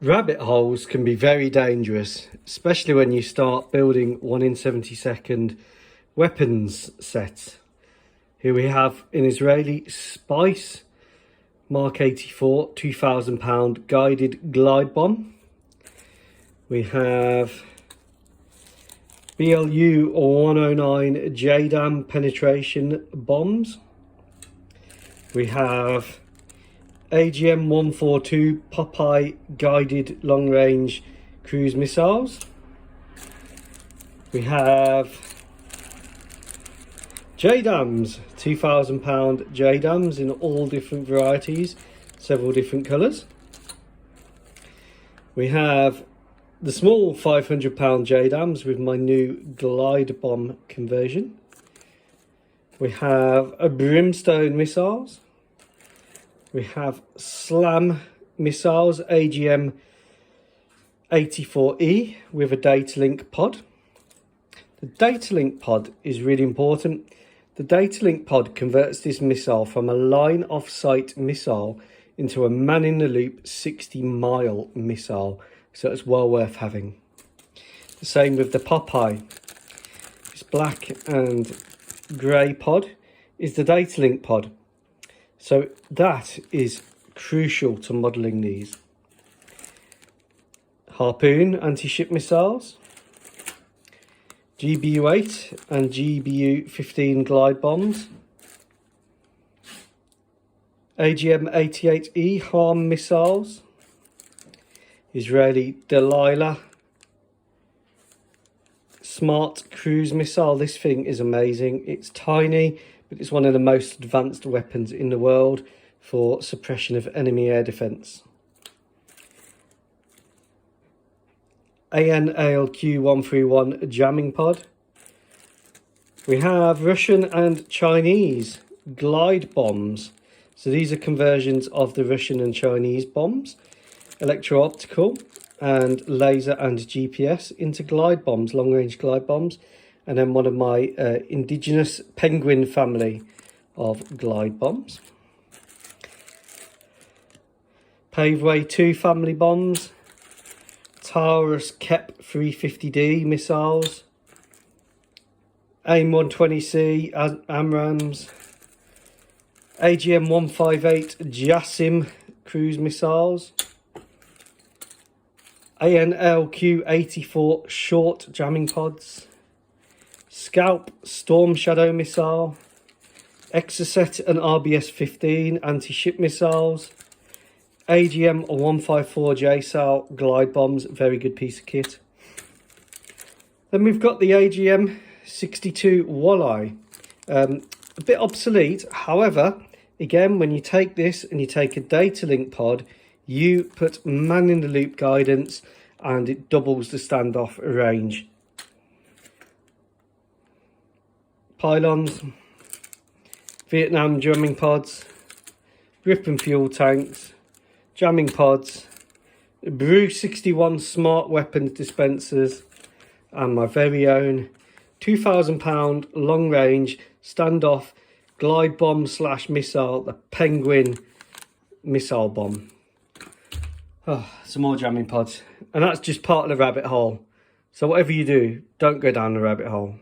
Rabbit holes can be very dangerous, especially when you start building 1 in 72nd weapons sets. Here we have an Israeli Spice Mark 84 £2,000 guided glide bomb. We have BLU 109 JDAM penetration bombs. We have AGM 142 Popeye guided long range cruise missiles. We have JDAMs, £2,000 JDAMs in all different varieties, several different colours. We have the small £500 JDAMs with my new glide bomb conversion. We have a brimstone missiles. We have SLAM missiles AGM 84E with a data link pod. The data link pod is really important. The data link pod converts this missile from a line of sight missile into a man in the loop 60-mile missile, so it's well worth having. The same with the Popeye. This black and grey pod is the data link pod. So that is crucial to modelling these. Harpoon anti-ship missiles, GBU-8 and GBU-15 glide bombs, AGM-88E HARM missiles, Israeli Delilah smart cruise missile. This thing is amazing. It's tiny, but it's one of the most advanced weapons in the world for suppression of enemy air defence. AN/ALQ 131 jamming pod. We have Russian and Chinese glide bombs. So these are conversions of the Russian and Chinese bombs, electro-optical and laser and GPS into glide bombs, long-range glide bombs. And then one of my indigenous penguin family of glide bombs. Paveway 2 family bombs. Taurus KEP 350D missiles. AIM 120C AMRAAMs. AGM 158 JASSM cruise missiles. ANLQ 84 short jamming pods. Scalp Storm Shadow missile, Exocet and RBS-15 anti-ship missiles, AGM 154 JSAL glide bombs, very good piece of kit. Then we've got the AGM 62 Walleye, a bit obsolete. However, again, when you take this and you take a data link pod, you put man in the loop guidance and it doubles the standoff range. Pylons, Vietnam jamming pods, grip and fuel tanks, jamming pods, Brew 61 smart weapons dispensers, and my very own £2,000 long range standoff glide bomb / missile, the Penguin missile bomb. Oh, some more jamming pods, and that's just part of the rabbit hole. So whatever you do, don't go down the rabbit hole.